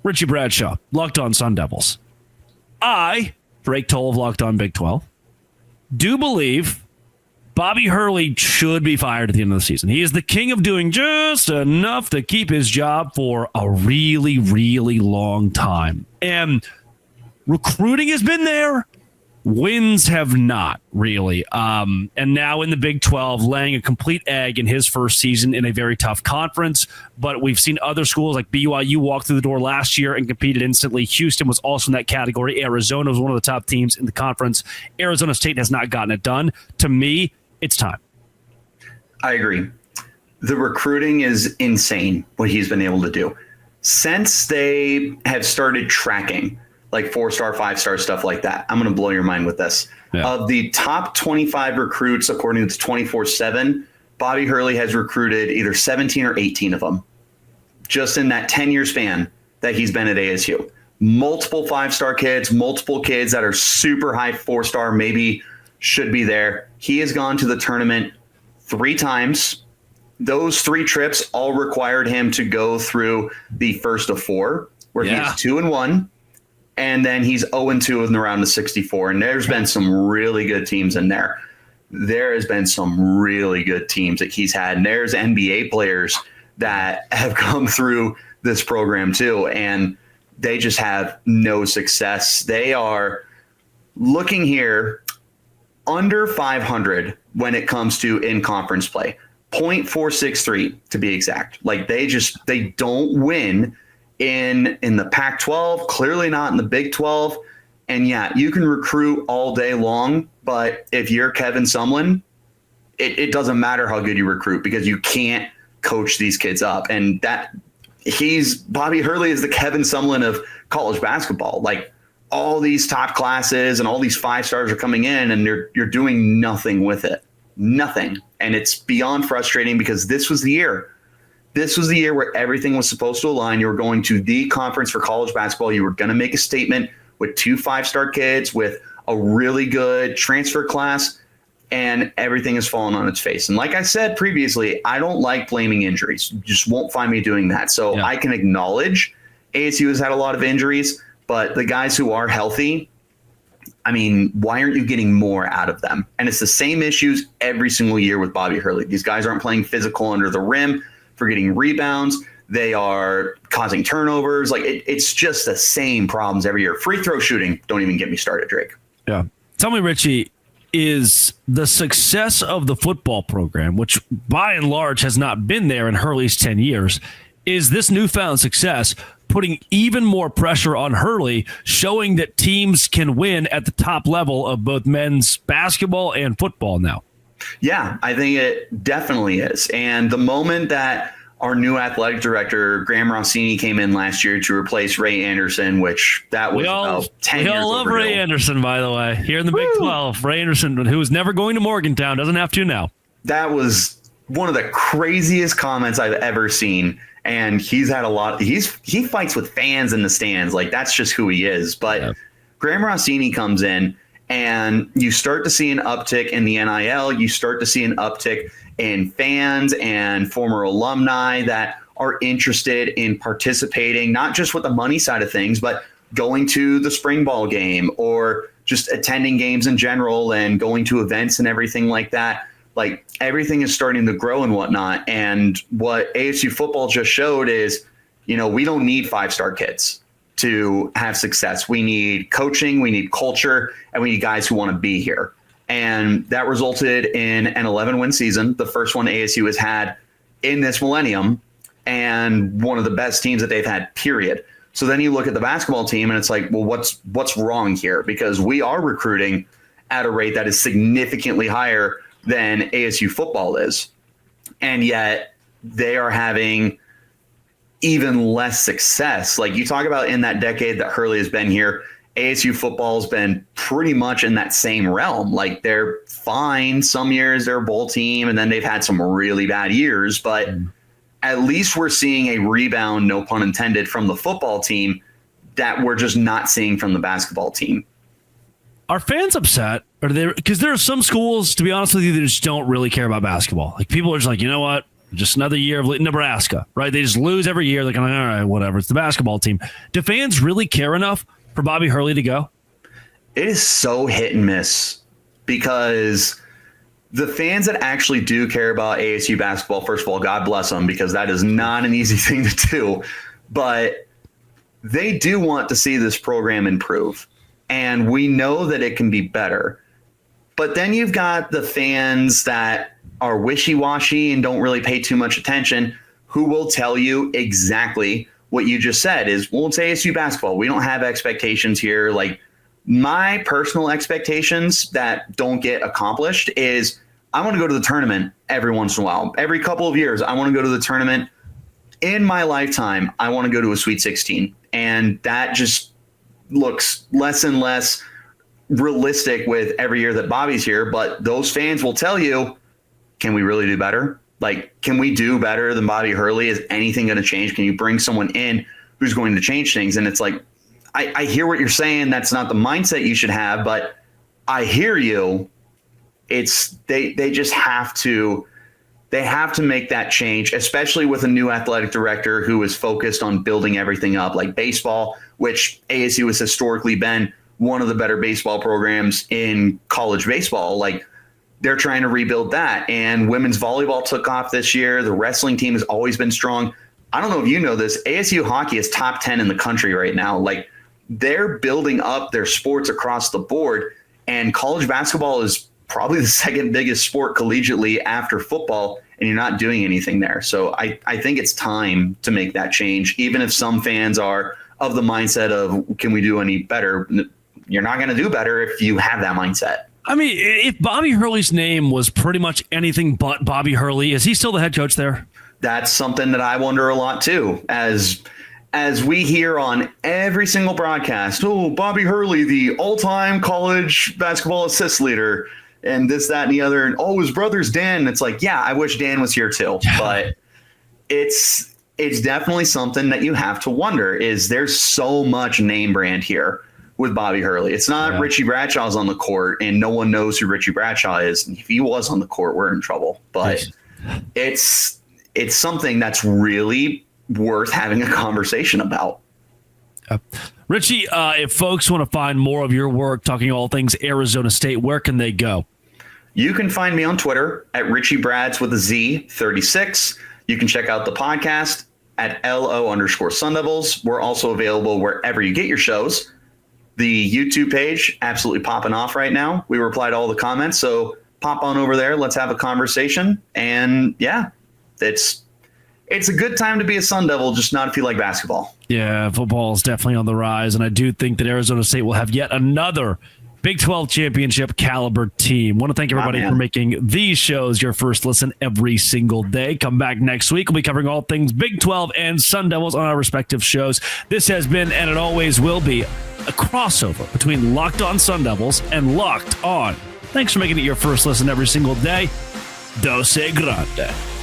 Richie Bradshaw, Locked On Sun Devils. I, Drake Toll of Locked On Big 12, do believe Bobby Hurley should be fired at the end of the season. He is the king of doing just enough to keep his job for a really, really long time. And recruiting has been there. Wins have not, really. And now in the Big 12, laying a complete egg in his first season in a very tough conference. But we've seen other schools like BYU walk through the door last year and competed instantly. Houston was also in that category. Arizona was one of the top teams in the conference. Arizona State has not gotten it done. To me, it's time. I agree. The recruiting is insane, what he's been able to do. Since they have started tracking like 4-star, 5-star stuff like that, I'm going to blow your mind with this. Yeah. Of the top 25 recruits, according to 24/7, Bobby Hurley has recruited either 17 or 18 of them just in that 10-year span that he's been at ASU. Multiple 5-star kids, multiple kids that are super high 4-star, maybe should be there. He has gone to the tournament 3 times. Those 3 trips all required him to go through the first of 4, where he's 2-1. And then he's 0-2 in the round of 64. And there's been some really good teams in there. There has been some really good teams that he's had. And there's NBA players that have come through this program too. And they just have no success. They are looking here under 500 when it comes to in-conference play. 0.463 to be exact. Like they don't win in the Pac-12, clearly not in the Big 12. And yeah, you can recruit all day long, but if you're Kevin Sumlin, it doesn't matter how good you recruit because you can't coach these kids up. And Bobby Hurley is the Kevin Sumlin of college basketball. Like all these top classes and all these 5-stars are coming in and you're doing nothing with it. Nothing. And it's beyond frustrating because this was the year. This was the year where everything was supposed to align. You were going to the conference for college basketball. You were going to make a statement with 2 5-star kids, with a really good transfer class, and everything has fallen on its face. And like I said previously, I don't like blaming injuries. You just won't find me doing that. So I can acknowledge ASU has had a lot of injuries, but the guys who are healthy, I mean, why aren't you getting more out of them? And it's the same issues every single year with Bobby Hurley. These guys aren't playing physical under the rim for getting rebounds. They are causing turnovers. Like it's just the same problems every year. Free throw shooting. Don't even get me started, Drake. Yeah. Tell me, Richie, is the success of the football program, which by and large has not been there in Hurley's 10 years, is this newfound success putting even more pressure on Hurley, showing that teams can win at the top level of both men's basketball and football now? Yeah, I think it definitely is. And the moment that our new athletic director, Graham Rossini, came in last year to replace Ray Anderson, which that was about 10 years We all love Ray Anderson, by the way, here in the Big 12. Ray Anderson, who is never going to Morgantown, doesn't have to now. That was one of the craziest comments I've ever seen. And he's had a lot. He fights with fans in the stands. Like, that's just who he is. But Graham Rossini comes in, and you start to see an uptick in the NIL. You start to see an uptick in fans and former alumni that are interested in participating, not just with the money side of things, but going to the spring ball game or just attending games in general and going to events and everything like that. Like, everything is starting to grow and whatnot. And what ASU football just showed is, we don't need 5-star kids to have success. We need coaching, we need culture, and we need guys who want to be here. And that resulted in an 11-win season, the first one ASU has had in this millennium, and one of the best teams that they've had, period. So then you look at the basketball team, and it's like, well, what's wrong here? Because we are recruiting at a rate that is significantly higher than ASU football is. And yet they are having even less success. Like, you talk about in that decade that Hurley has been here, ASU football has been pretty much in that same realm. Like, they're fine. Some years they're a bowl team, and then they've had some really bad years. But at least we're seeing a rebound, no pun intended, from the football team that we're just not seeing from the basketball team. Are fans upset? Because there are some schools, to be honest with you, that just don't really care about basketball. Like, people are just like, you know what? Just another year of Nebraska, right? They just lose every year. They're kind of, all right, whatever. It's the basketball team. Do fans really care enough for Bobby Hurley to go? It is so hit and miss because the fans that actually do care about ASU basketball, first of all, God bless them, because that is not an easy thing to do. But they do want to see this program improve. And we know that it can be better. But then you've got the fans that are wishy-washy and don't really pay too much attention, who will tell you exactly what you just said is, well, it's ASU basketball. We don't have expectations here. Like, my personal expectations that don't get accomplished is I want to go to the tournament every once in a while. Every couple of years, I want to go to the tournament. In my lifetime, I want to go to a Sweet 16. And that just looks less and less realistic with every year that Bobby's here. But those fans will tell you, can we really do better? Like, can we do better than Bobby Hurley? Is anything going to change? Can you bring someone in who's going to change things? And it's like, I hear what you're saying. That's not the mindset you should have, but I hear you. It's they just have to make that change, especially with a new athletic director who is focused on building everything up, like baseball, which ASU has historically been one of the better baseball programs in college baseball. Like, they're trying to rebuild that. And women's volleyball took off this year. The wrestling team has always been strong. I don't know if you know this, ASU hockey is top 10 in the country right now. Like, they're building up their sports across the board, and college basketball is probably the second biggest sport collegiately after football, and you're not doing anything there. So I think it's time to make that change, even if some fans are of the mindset of, can we do any better? You're not going to do better if you have that mindset. I mean, if Bobby Hurley's name was pretty much anything but Bobby Hurley, is he still the head coach there? That's something that I wonder a lot too, as we hear on every single broadcast, oh, Bobby Hurley, the all-time college basketball assist leader, and this, that, and the other. And, oh, his brother's Dan. It's like, yeah, I wish Dan was here too. But it's definitely something that you have to wonder, is there's so much name brand here with Bobby Hurley. It's not Richie Bradshaw's on the court, and no one knows who Richie Bradshaw is. If he was on the court, we're in trouble. But it's something that's really worth having a conversation about. Richie, if folks want to find more of your work talking all things Arizona State, where can they go? You can find me on Twitter at Richie Brads with a Z 36. You can check out the podcast at LO_Sun Devils. We're also available wherever you get your shows. The YouTube page, absolutely popping off right now. We reply to all the comments, so pop on over there. Let's have a conversation. And yeah, it's a good time to be a Sun Devil, just not if you like basketball. Yeah, football is definitely on the rise, and I do think that Arizona State will have yet another Big 12 championship caliber team. Want to thank everybody for making these shows your first listen every single day. Come back next week. We'll be covering all things Big 12 and Sun Devils on our respective shows. This has been, and it always will be, a crossover between Locked On Sun Devils and Locked On. Thanks for making it your first listen every single day. Dose Grande.